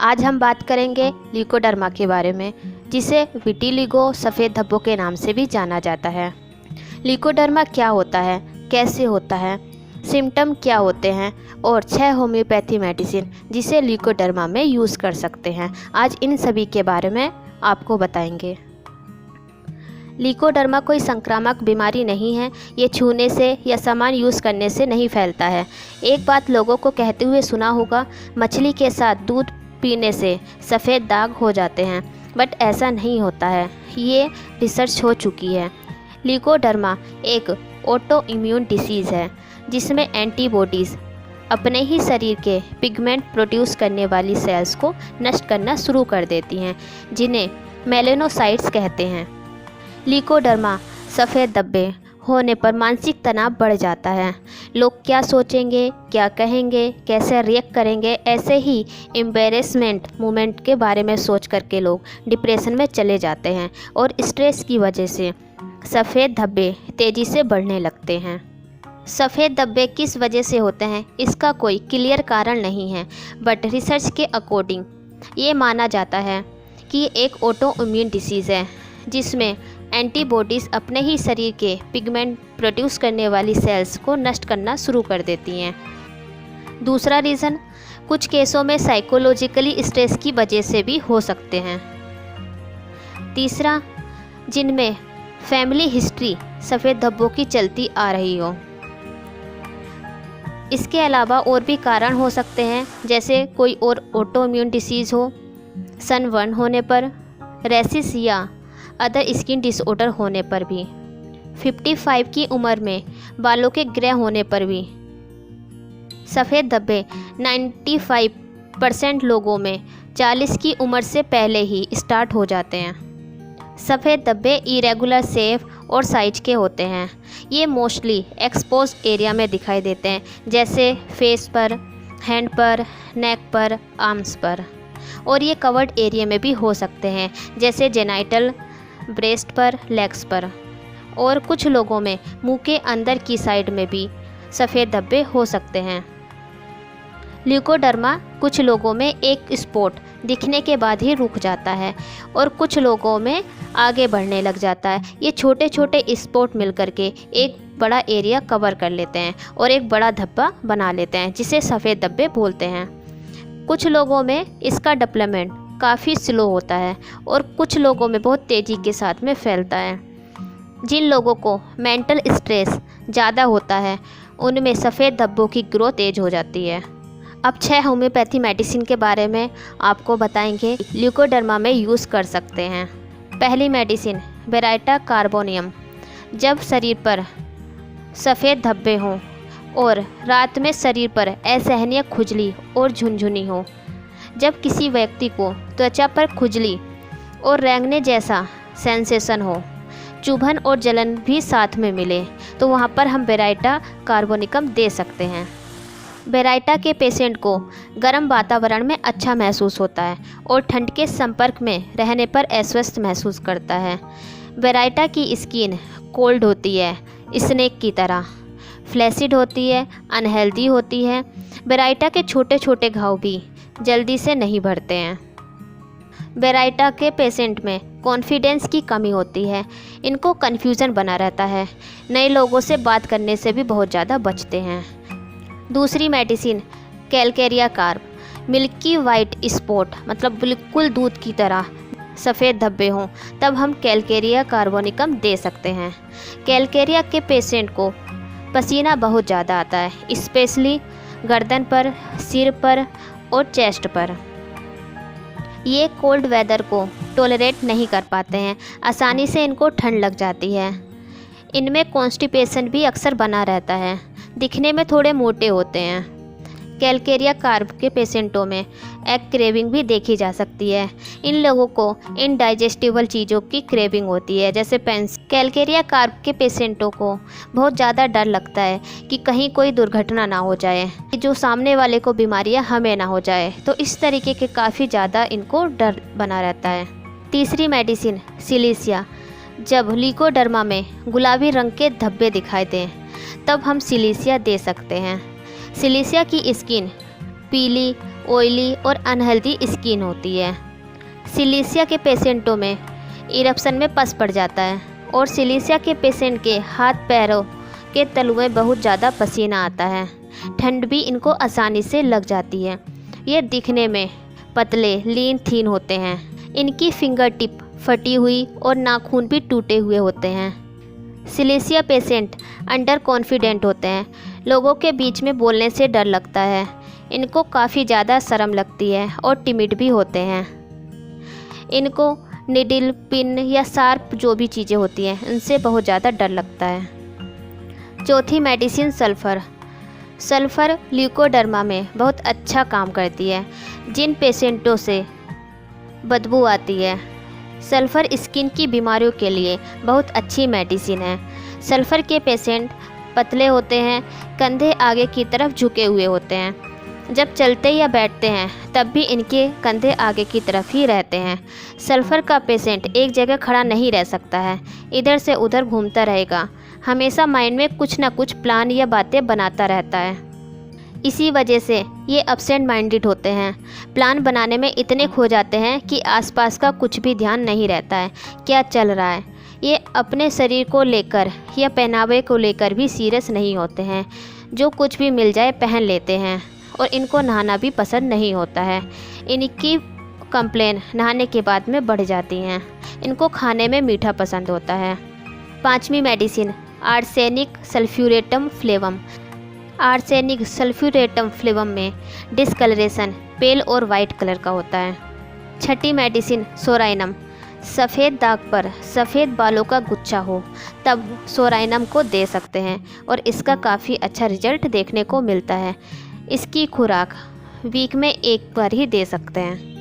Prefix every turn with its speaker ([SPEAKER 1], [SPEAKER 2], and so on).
[SPEAKER 1] आज हम बात करेंगे ल्यूकोडर्मा के बारे में, जिसे विटिलिगो सफ़ेद धब्बों के नाम से भी जाना जाता है। ल्यूकोडर्मा क्या होता है, कैसे होता है, सिम्टम क्या होते हैं और 6 होम्योपैथी मेडिसिन जिसे ल्यूकोडर्मा में यूज़ कर सकते हैं, आज इन सभी के बारे में आपको बताएंगे। ल्यूकोडर्मा कोई संक्रामक बीमारी नहीं है। ये छूने से या सामान यूज़ करने से नहीं फैलता है। एक बात लोगों को कहते हुए सुना होगा, मछली के साथ दूध पीने से सफ़ेद दाग हो जाते हैं, बट ऐसा नहीं होता है। ये रिसर्च हो चुकी है। ल्यूकोडर्मा एक ऑटो इम्यून डिसीज़ है जिसमें एंटीबॉडीज़ अपने ही शरीर के पिगमेंट प्रोड्यूस करने वाली सेल्स को नष्ट करना शुरू कर देती हैं, जिन्हें मेलेनोसाइट्स कहते हैं। ल्यूकोडर्मा सफ़ेद धब्बे होने पर मानसिक तनाव बढ़ जाता है। लोग क्या सोचेंगे, क्या कहेंगे, कैसे रिएक्ट करेंगे, ऐसे ही एम्बैरेसमेंट मोमेंट के बारे में सोच करके लोग डिप्रेशन में चले जाते हैं और स्ट्रेस की वजह से सफ़ेद धब्बे तेज़ी से बढ़ने लगते हैं। सफ़ेद धब्बे किस वजह से होते हैं, इसका कोई क्लियर कारण नहीं है, बट रिसर्च के अकॉर्डिंग ये माना जाता है कि एक ऑटो इम्यून डिसीज़ है जिसमें एंटीबॉडीज़ अपने ही शरीर के पिगमेंट प्रोड्यूस करने वाली सेल्स को नष्ट करना शुरू कर देती हैं। दूसरा रीज़न कुछ केसों में साइकोलॉजिकली स्ट्रेस की वजह से भी हो सकते हैं। तीसरा, जिनमें फैमिली हिस्ट्री सफ़ेद धब्बों की चलती आ रही हो। इसके अलावा और भी कारण हो सकते हैं, जैसे कोई और ऑटो इम्यून डिसीज़ हो, सनबर्न होने पर, रेसिस या अदर स्किन डिसऑर्डर होने पर भी, 55 की उम्र में बालों के ग्रे होने पर भी। सफ़ेद धब्बे 95% लोगों में 40 की उम्र से पहले ही स्टार्ट हो जाते हैं। सफ़ेद धब्बे इरेगुलर शेप और साइज के होते हैं। ये मोस्टली एक्सपोज एरिया में दिखाई देते हैं, जैसे फेस पर, हैंड पर, नेक पर, आर्म्स पर, और ये कवर्ड एरिया में भी हो सकते हैं, जैसे जेनाइटल, ब्रेस्ट पर, लेग्स पर, और कुछ लोगों में मुंह के अंदर की साइड में भी सफ़ेद धब्बे हो सकते हैं। ल्यूकोडर्मा कुछ लोगों में एक स्पॉट दिखने के बाद ही रुक जाता है और कुछ लोगों में आगे बढ़ने लग जाता है। ये छोटे छोटे स्पॉट मिलकर के एक बड़ा एरिया कवर कर लेते हैं और एक बड़ा धब्बा बना लेते हैं, जिसे सफ़ेद धब्बे बोलते हैं। कुछ लोगों में इसका डेवलपमेंट काफ़ी स्लो होता है और कुछ लोगों में बहुत तेज़ी के साथ में फैलता है। जिन लोगों को मेंटल स्ट्रेस ज़्यादा होता है, उनमें सफ़ेद धब्बों की ग्रोथ तेज हो जाती है। अब 6 होम्योपैथी मेडिसिन के बारे में आपको बताएंगे, ल्यूकोडर्मा में यूज़ कर सकते हैं। पहली मेडिसिन बेराइटा कार्बोनियम। जब शरीर पर सफ़ेद धब्बे हों और रात में शरीर पर असहनीय खुजली और झुनझुनी हो, जब किसी व्यक्ति को त्वचा पर खुजली और रेंगने जैसा सेंसेशन हो, चुभन और जलन भी साथ में मिले, तो वहाँ पर हम बेराइटा कार्बोनिकम दे सकते हैं। बेराइटा के पेशेंट को गर्म वातावरण में अच्छा महसूस होता है और ठंड के संपर्क में रहने पर अस्वस्थ महसूस करता है। बेराइटा की स्किन कोल्ड होती है, स्नेक की तरह, फ्लैसिड होती है, अनहेल्दी होती है। बेराइटा के छोटे छोटे घाव भी जल्दी से नहीं भरते हैं। बेराइटा के पेशेंट में कॉन्फिडेंस की कमी होती है, इनको कन्फ्यूज़न बना रहता है, नए लोगों से बात करने से भी बहुत ज़्यादा बचते हैं। दूसरी medicine Calcarea carb. Milky white spot, मतलब बिल्कुल दूध की तरह सफ़ेद धब्बे हों, तब हम कैलकेरिया कार्बोनिकम दे सकते हैं। कैलकेरिया के पेशेंट को पसीना बहुत ज़्यादा आता है, स्पेशली गर्दन पर, सिर पर और चेस्ट पर। ये कोल्ड वेदर को टॉलरेट नहीं कर पाते हैं, आसानी से इनको ठंड लग जाती है। इनमें कॉन्स्टिपेशन भी अक्सर बना रहता है, दिखने में थोड़े मोटे होते हैं। कैलकेरिया कार्ब के पेशेंटों में एग क्रेविंग भी देखी जा सकती है। इन लोगों को इनडाइजेस्टिबल चीज़ों की क्रेविंग होती है, जैसे पेंस। कैलकेरिया कार्ब के पेशेंटों को बहुत ज़्यादा डर लगता है कि कहीं कोई दुर्घटना ना हो जाए, जो सामने वाले को बीमारियां हमें ना हो जाए, तो इस तरीके के काफ़ी ज़्यादा इनको डर बना रहता है। तीसरी मेडिसिन सिलिसिया। जब ल्यूकोडर्मा में गुलाबी रंग के धब्बे दिखाई दें, तब हम सिलिसिया दे सकते हैं। सिलिसिया की स्किन पीली ऑयली और अनहेल्दी स्किन होती है। सिलीसिया के पेशेंटों में इरप्शन में पस पड़ जाता है और सिलीसिया के पेशेंट के हाथ पैरों के तलुओं में बहुत ज़्यादा पसीना आता है। ठंड भी इनको आसानी से लग जाती है। ये दिखने में पतले लीन थीन होते हैं। इनकी फिंगर टिप फटी हुई और नाखून भी टूटे हुए होते हैं। सिलीसिया पेशेंट अंडर कॉन्फिडेंट होते हैं। लोगों के बीच में बोलने से डर लगता है। इनको काफ़ी ज़्यादा शर्म लगती है और टिमिड भी होते हैं। इनको निडल, पिन या शार्प जो भी चीज़ें होती हैं उनसे बहुत ज़्यादा डर लगता है। चौथी मेडिसिन सल्फ़र। सल्फ़र ल्यूकोडर्मा में बहुत अच्छा काम करती है। जिन पेशेंटों से बदबू आती है, सल्फ़र स्किन की बीमारियों के लिए बहुत अच्छी मेडिसिन है। सल्फ़र के पेशेंट पतले होते हैं, कंधे आगे की तरफ झुके हुए होते हैं। जब चलते या बैठते हैं तब भी इनके कंधे आगे की तरफ ही रहते हैं। सल्फ़र का पेशेंट एक जगह खड़ा नहीं रह सकता है, इधर से उधर घूमता रहेगा। हमेशा माइंड में कुछ ना कुछ प्लान या बातें बनाता रहता है। इसी वजह से ये एब्सेंट माइंडेड होते हैं। प्लान बनाने में इतने खो जाते हैं कि आसपास का कुछ भी ध्यान नहीं रहता है क्या चल रहा है। ये अपने शरीर को लेकर या पहनावे को लेकर भी सीरियस नहीं होते हैं। जो कुछ भी मिल जाए पहन लेते हैं और इनको नहाना भी पसंद नहीं होता है। इनकी कंप्लेन नहाने के बाद में बढ़ जाती हैं। इनको खाने में मीठा पसंद होता है। पांचवी medicine arsenic sulphuratum flavum. Arsenic sulphuratum flavum में डिस्कलरेशन पेल और वाइट कलर का होता है। छठी मेडिसिन सोराइनम। सफ़ेद दाग पर सफ़ेद बालों का गुच्छा हो तब सोराइनम को दे सकते हैं और इसका काफ़ी अच्छा रिजल्ट देखने को मिलता है। इसकी खुराक वीक में एक बार ही दे सकते हैं।